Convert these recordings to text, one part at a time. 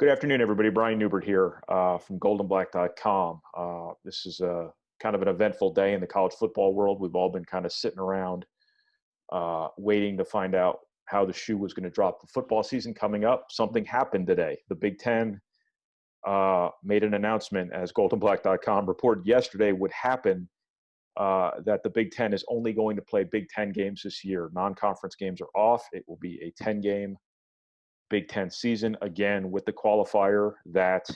Good afternoon, everybody. Brian Neubert here from goldenblack.com. This is kind of an eventful day in the college football world. We've all been kind of sitting around waiting to find out how the shoe was going to drop. The football season coming up. Something happened today. The Big Ten made an announcement, as goldenblack.com reported yesterday would happen, that the Big Ten is only going to play Big Ten games this year. Non-conference games are off. It will be a 10-game Big Ten season, again, with the qualifier that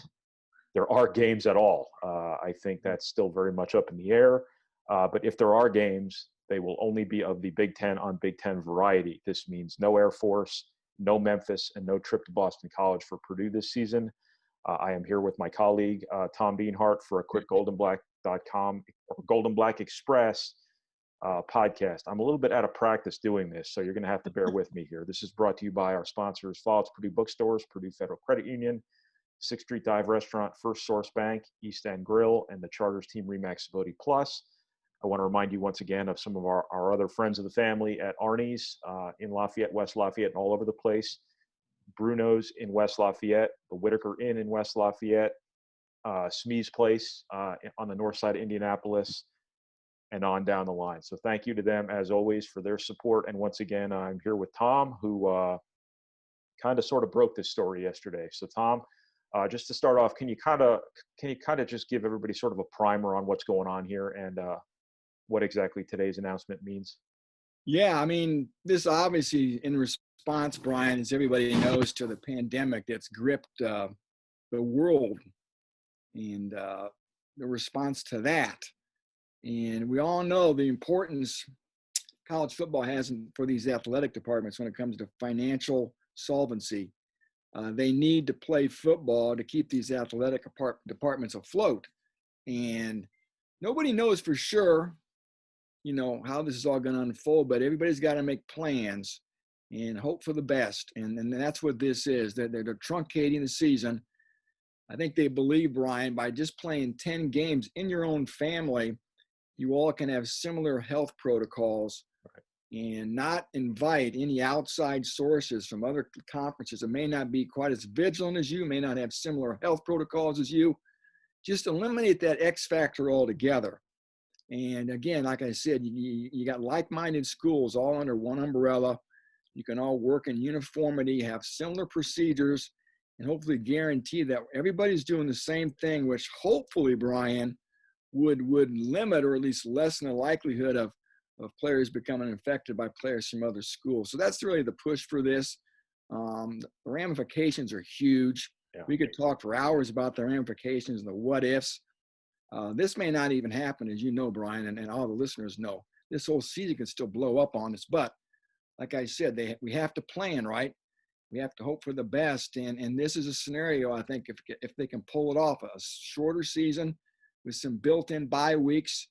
there are games at all. I think that's still very much up in the air. But if there are games, they will only be of the Big Ten on Big Ten variety. This means no Air Force, no Memphis, and no trip to Boston College for Purdue this season. I am here with my colleague, Tom Dienhart, for a quick goldenblack.com or Golden Black Express podcast. I'm a little bit out of practice doing this, so you're going to have to bear with me here. This is brought to you by our sponsors, Follow's Purdue Bookstores, Purdue Federal Credit Union, 6th Street Dive Restaurant, First Source Bank, East End Grill, and the Charters Team Remax Ability Plus. I want to remind you once again of some of our other friends of the family at Arnie's in Lafayette, West Lafayette, and all over the place. Bruno's in West Lafayette, the Whitaker Inn in West Lafayette, Smee's Place on the north side of Indianapolis, and on down the line. So thank you to them, as always, for their support. And once again, I'm here with Tom, who kind of sort of broke this story yesterday. So Tom, just to start off, can you kind of just give everybody sort of a primer on what's going on here and what exactly today's announcement means? Yeah, I mean, this obviously in response, Brian, as everybody knows, to the pandemic that's gripped the world, and the response to that. And we all know the importance college football has for these athletic departments when it comes to financial solvency. They need to play football to keep these athletic departments afloat. And nobody knows for sure, how this is all going to unfold, but everybody's got to make plans and hope for the best. And that's what this is. They're truncating the season. I think they believe, Brian, by just playing 10 games in your own family, you all can have similar health protocols and not invite any outside sources from other conferences that may not be quite as vigilant as you, may not have similar health protocols as you. Just eliminate that X factor altogether. And again, like I said, you got like-minded schools all under one umbrella. You can all work in uniformity, have similar procedures, and hopefully guarantee that everybody's doing the same thing, which hopefully, Brian, would limit or at least lessen the likelihood of players becoming infected by players from other schools. So that's really the push for this. The ramifications are huge. Yeah. We could talk for hours about the ramifications and the what ifs. This may not even happen, as you know, Brian, and all the listeners know. This whole season can still blow up on us. But like I said, we have to plan, right? We have to hope for the best. And this is a scenario, I think, if they can pull it off, a shorter season with some built-in bye weeks,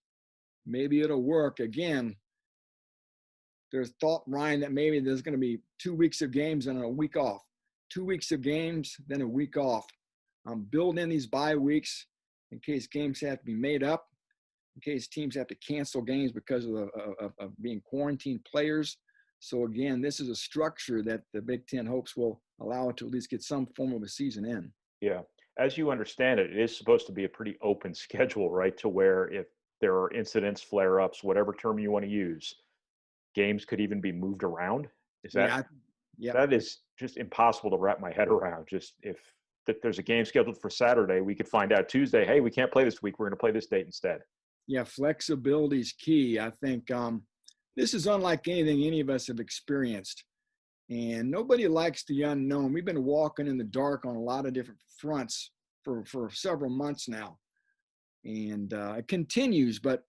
maybe it'll work. Again, there's thought, Ryan, that maybe there's going to be 2 weeks of games and a week off. 2 weeks of games, then a week off. Build in these bye weeks in case games have to be made up, in case teams have to cancel games because of being quarantined players. So again, this is a structure that the Big Ten hopes will allow it to at least get some form of a season in. Yeah. As you understand it, it is supposed to be a pretty open schedule, right? To where if there are incidents, flare-ups, whatever term you want to use, games could even be moved around. Is that? Yeah. That is just impossible to wrap my head around. Just if there's a game scheduled for Saturday, we could find out Tuesday, hey, we can't play this week. We're going to play this date instead. Yeah, flexibility is key. I think this is unlike anything any of us have experienced. And nobody likes the unknown. We've been walking in the dark on a lot of different fronts for several months now. And it continues, but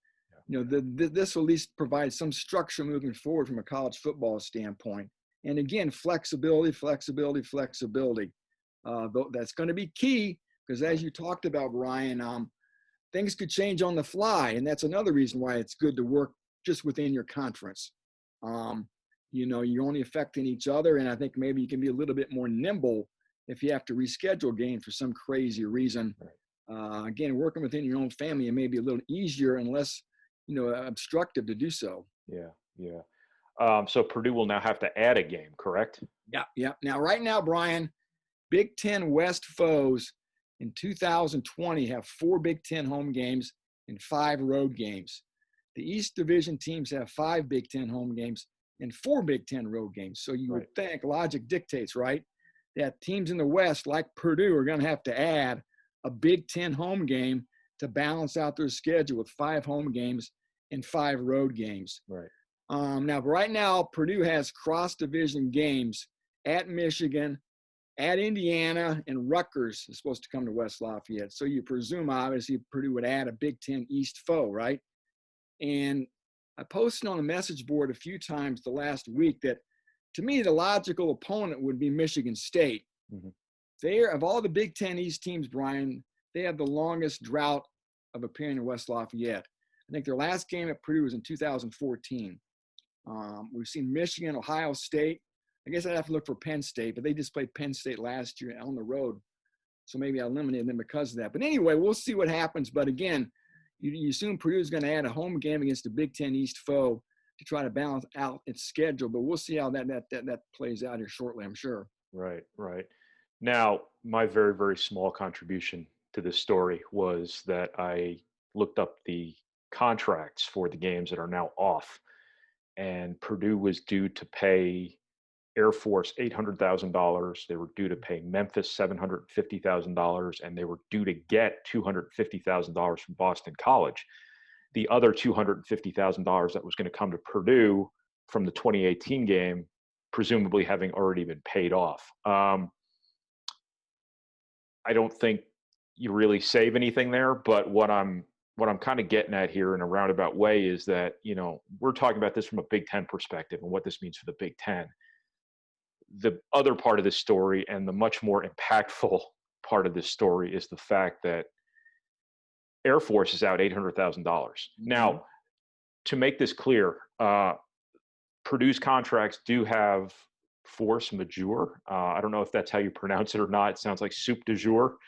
this will at least provide some structure moving forward from a college football standpoint. And again, flexibility. That's going to be key because as you talked about, Ryan, things could change on the fly. And that's another reason why it's good to work just within your conference. You're only affecting each other. And I think maybe you can be a little bit more nimble if you have to reschedule games for some crazy reason. Again, working within your own family, it may be a little easier and less, obstructive to do so. Yeah. So Purdue will now have to add a game, correct? Yeah. Now, right now, Brian, Big Ten West foes in 2020 have 4 Big Ten home games and 5 road games. The East Division teams have 5 Big Ten home games and 4 Big Ten road games. So you would think, logic dictates, right, that teams in the West like Purdue are going to have to add a Big Ten home game to balance out their schedule with 5 home games and 5 road games. Right. Now, right now, Purdue has cross-division games at Michigan, at Indiana, and Rutgers is supposed to come to West Lafayette. So you presume, obviously, Purdue would add a Big Ten East foe, right? And I posted on the message board a few times the last week that, to me, the logical opponent would be Michigan State. Mm-hmm. They, of all the Big Ten East teams, Brian, they have the longest drought of appearing in West Lafayette. I think their last game at Purdue was in 2014. We've seen Michigan, Ohio State. I guess I'd have to look for Penn State, but they just played Penn State last year on the road. So maybe I eliminated them because of that. But anyway, we'll see what happens. But again, you assume Purdue is going to add a home game against the Big Ten East foe to try to balance out its schedule. But we'll see how that plays out here shortly, I'm sure. Right, right. Now, my very, very small contribution to this story was that I looked up the contracts for the games that are now off. And Purdue was due to pay Air Force $800,000. They were due to pay Memphis $750,000, and they were due to get $250,000 from Boston College. The other $250,000 that was going to come to Purdue from the 2018 game, presumably having already been paid off. I don't think you really save anything there, but what I'm kind of getting at here in a roundabout way is that, we're talking about this from a Big Ten perspective and what this means for the Big Ten. The other part of this story, and the much more impactful part of this story, is the fact that Air Force is out $800,000. Mm-hmm. Now, to make this clear, Purdue's contracts do have force majeure. I don't know if that's how you pronounce it or not. It sounds like soup du jour,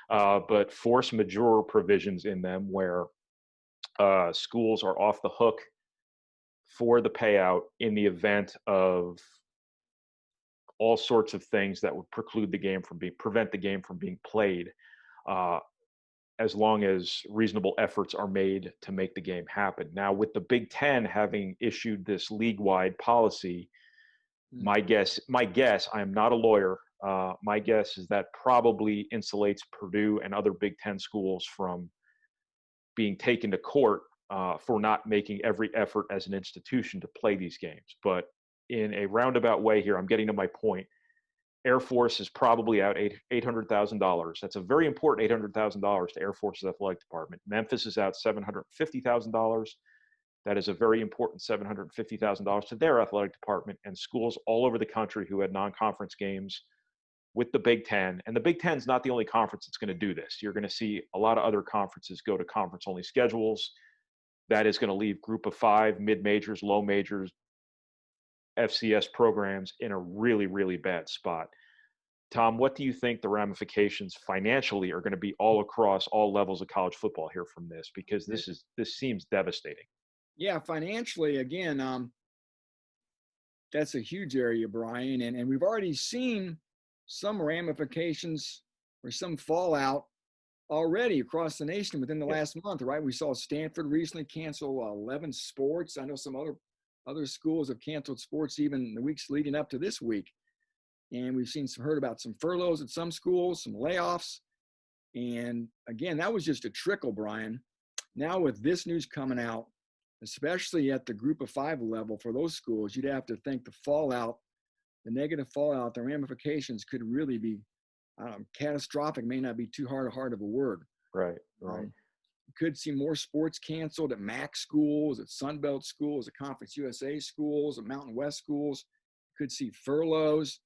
but force majeure provisions in them where schools are off the hook for the payout in the event of all sorts of things that would prevent the game from being played, as long as reasonable efforts are made to make the game happen. Now, with the Big Ten having issued this league-wide policy, my guess, I am not a lawyer, my guess is that probably insulates Purdue and other Big Ten schools from being taken to court for not making every effort as an institution to play these games. But in a roundabout way here, I'm getting to my point. Air Force is probably out $800,000. That's a very important $800,000 to Air Force's athletic department. Memphis is out $750,000. That is a very important $750,000 to their athletic department, and schools all over the country who had non-conference games with the Big Ten. And the Big Ten is not the only conference that's going to do this. You're going to see a lot of other conferences go to conference-only schedules. That is going to leave group of 5, mid-majors, low majors, FCS programs in a really, really bad spot. Tom, what do you think the ramifications financially are going to be all across all levels of college football here from this? Because this seems devastating. Yeah, financially, again, that's a huge area, Brian, and we've already seen some ramifications or some fallout already across the nation within the last month, right? We saw Stanford recently cancel 11 sports. I know some other schools have canceled sports even the weeks leading up to this week. And we've heard about some furloughs at some schools, some layoffs. And again, that was just a trickle, Brian. Now with this news coming out, especially at the group of 5 level for those schools, you'd have to think the fallout, the negative fallout, the ramifications could really be catastrophic. May not be too hard of a word. Right. You could see more sports canceled at MAC schools, at Sunbelt schools, at Conference USA schools, at Mountain West schools. You could see furloughs.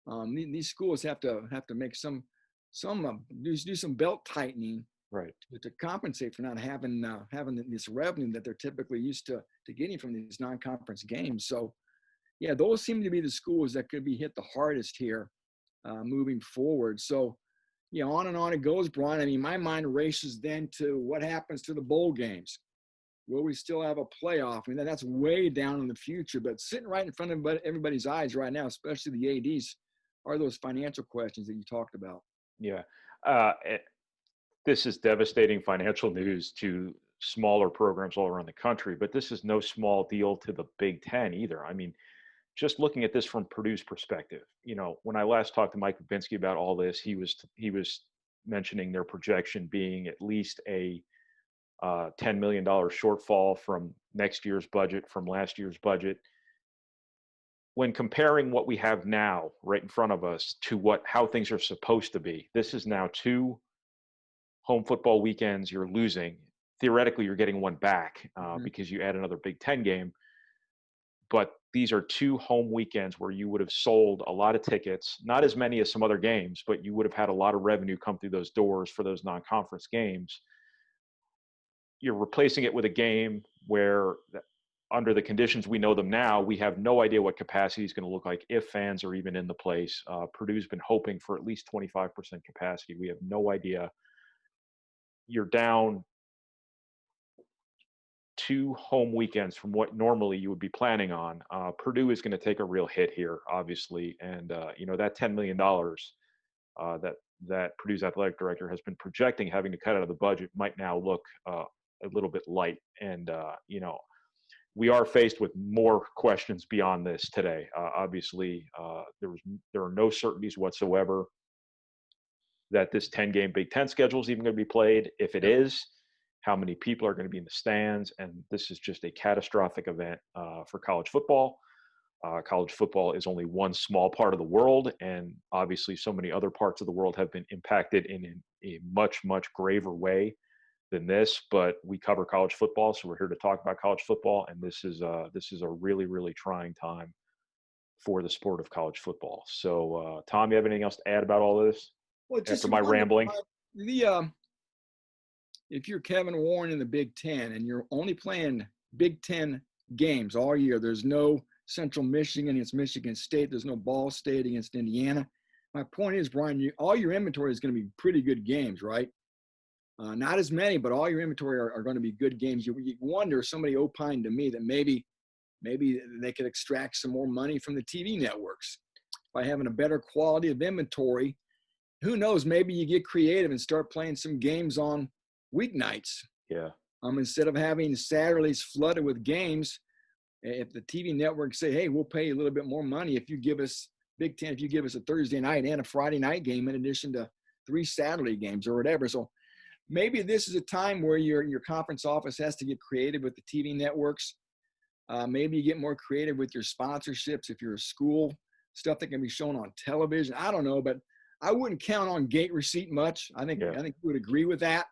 These schools have to make do some belt tightening, right, to compensate for not having this revenue that they're typically used to getting from these non-conference games. So, yeah, those seem to be the schools that could be hit the hardest here moving forward. So, on and on it goes, Brian. I mean, my mind races then to what happens to the bowl games. Will we still have a playoff? I mean, that's way down in the future, but sitting right in front of everybody's eyes right now, especially the ADs are those financial questions that you talked about. Yeah. This is devastating financial news to smaller programs all around the country, but this is no small deal to the Big Ten either. I mean, just looking at this from Purdue's perspective, when I last talked to Mike Babinski about all this, he was mentioning their projection being at least a $10 million shortfall from next year's budget, from last year's budget. When comparing what we have now right in front of us to how things are supposed to be, this is now two home football weekends you're losing. Theoretically, you're getting one back Mhm. because you add another Big Ten game. But these are two home weekends where you would have sold a lot of tickets, not as many as some other games, but you would have had a lot of revenue come through those doors for those non-conference games. You're replacing it with a game where, under the conditions we know them now, we have no idea what capacity is going to look like if fans are even in the place. Purdue's been hoping for at least 25% capacity. We have no idea. You're down two home weekends from what normally you would be planning on. Purdue is going to take a real hit here, obviously, and that $10 million that Purdue's athletic director has been projecting having to cut out of the budget might now look a little bit light. And we are faced with more questions beyond this today. Obviously, there are no certainties whatsoever that this 10-game Big Ten schedule is even going to be played. If it Yep. is, how many people are going to be in the stands? And this is just a catastrophic event for college football. College football is only one small part of the world, and obviously so many other parts of the world have been impacted in a much, much graver way than this. But we cover college football, so we're here to talk about college football, and this is a really, really trying time for the sport of college football. So, Tom, you have anything else to add about all of this Well, just after my one, rambling? the if you're Kevin Warren in the Big Ten and you're only playing Big Ten games all year, there's no Central Michigan against Michigan State, there's no Ball State against Indiana. My point is, Brian, all your inventory is going to be pretty good games, right? Not as many, but all your inventory are going to be good games. You wonder, somebody opined to me that maybe they could extract some more money from the TV networks by having a better quality of inventory. Who knows? Maybe you get creative and start playing some games on weeknights. Yeah. Instead of having Saturdays flooded with games, if the TV networks say, "Hey, we'll pay you a little bit more money if you give us Big Ten, if you give us a Thursday night and a Friday night game in addition to 3 Saturday games or whatever." So maybe this is a time where your conference office has to get creative with the TV networks. Maybe you get more creative with your sponsorships if you're a school, stuff that can be shown on television. I don't know, but I wouldn't count on gate receipt much. I think Yeah. you would agree with that.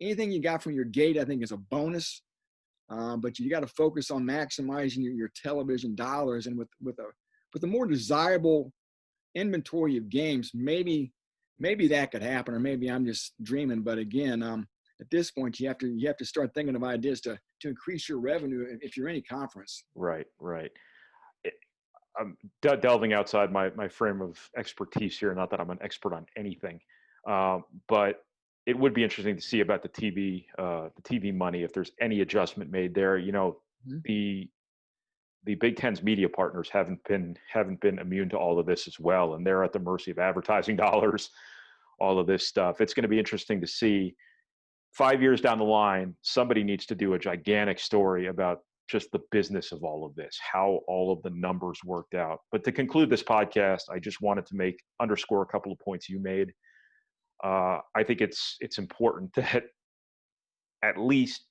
Anything you got from your gate, I think, is a bonus. But you got to focus on maximizing your television dollars, and with a more desirable inventory of games, maybe that could happen, or maybe I'm just dreaming. But again, at this point, you have to start thinking of ideas to increase your revenue if you're any conference. Right. Right. I'm delving outside my frame of expertise here. Not that I'm an expert on anything, but it would be interesting to see about the TV money, if there's any adjustment made there. Mhm. The Big Ten's media partners haven't been immune to all of this as well, and they're at the mercy of advertising dollars, all of this stuff. It's going to be interesting to see 5 years down the line, somebody needs to do a gigantic story about just the business of all of this, how all of the numbers worked out. But to conclude this podcast, I just wanted to underscore a couple of points you made. I think it's important that, at least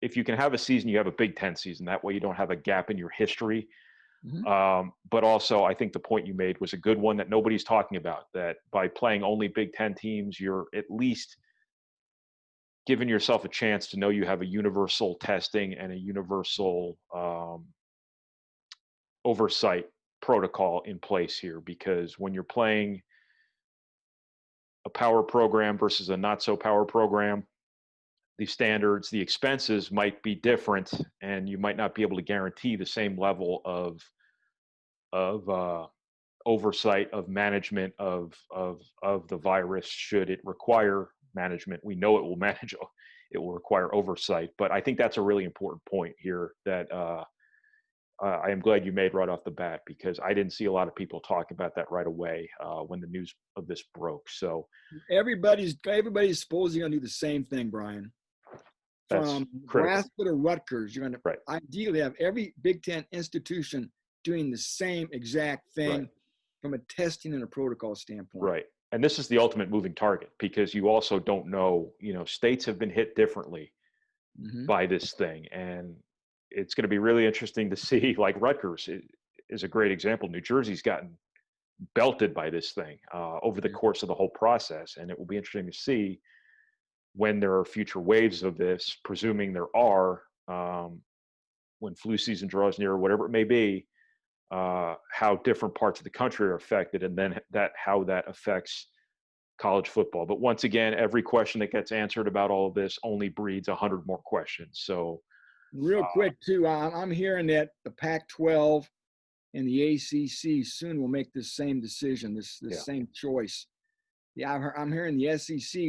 if you can have a season, you have a Big Ten season. That way you don't have a gap in your history. Mhm. But also, I think the point you made was a good one that nobody's talking about, that by playing only Big Ten teams, you're at least giving yourself a chance to know you have a universal testing and a universal oversight protocol in place here. Because when you're playing a power program versus a not so power program, the standards, the expenses might be different, and you might not be able to guarantee the same level of oversight, of management of the virus. Should it require management, we know it will manage. It will require oversight. But I think that's a really important point here, that I am glad you made right off the bat, because I didn't see a lot of people talk about that right away when the news of this broke. So Everybody's supposedly going to do the same thing, Brian. that's From critical. Nebraska to Rutgers, you're going to Right. ideally have every Big Ten institution doing the same exact thing Right. from a testing and a protocol standpoint. Right. And this is the ultimate moving target, because you also don't know, states have been hit differently Mm-hmm. by this thing. And it's going to be really interesting to see, like Rutgers is a great example. New Jersey's gotten belted by this thing over the Yeah. course of the whole process. And it will be interesting to see when there are future waves of this, presuming there are, when flu season draws near, or whatever it may be, how different parts of the country are affected, and then how that affects college football. But once again, every question that gets answered about all of this only breeds 100 more questions. So Real quick, too, I'm hearing that the Pac-12 and the ACC soon will make this same decision, this yeah, same choice. Yeah, I'm hearing the SEC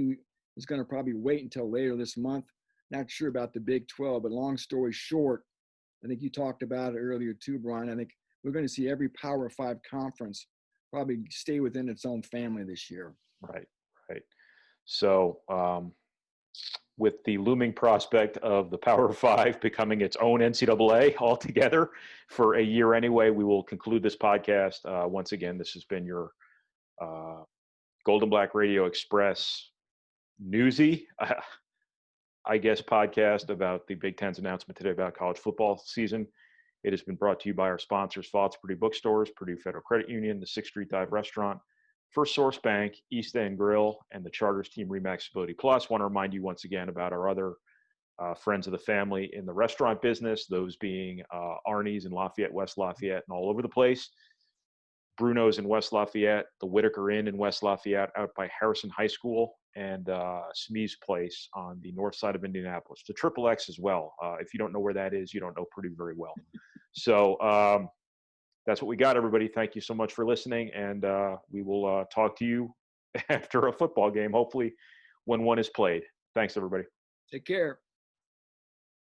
is going to probably wait until later this month. Not sure about the Big 12, but long story short, I think you talked about it earlier too, Brian. I think we're going to see every Power 5 conference probably stay within its own family this year. right, right. So with the looming prospect of the Power Five becoming its own NCAA altogether for a year anyway, we will conclude this podcast. Once again, this has been your uh, Golden Black Radio Express newsy, I guess, podcast about the Big Ten's announcement today about college football season. It has been brought to you by our sponsors, Vaught's Purdue Bookstores, Purdue Federal Credit Union, the 6th Street Dive Restaurant, First Source Bank, East End Grill, and the Charters Team Remax Ability Plus. Want to remind you once again about our other friends of the family in the restaurant business, those being Arnie's in Lafayette, West Lafayette, and all over the place. Bruno's in West Lafayette, the Whitaker Inn in West Lafayette out by Harrison High School, and Smee's Place on the north side of Indianapolis. The Triple X as well. If you don't know where that is, you don't know Purdue very well. So that's what we got, everybody. Thank you so much for listening, and we will talk to you after a football game, hopefully when one is played. Thanks, everybody. Take care.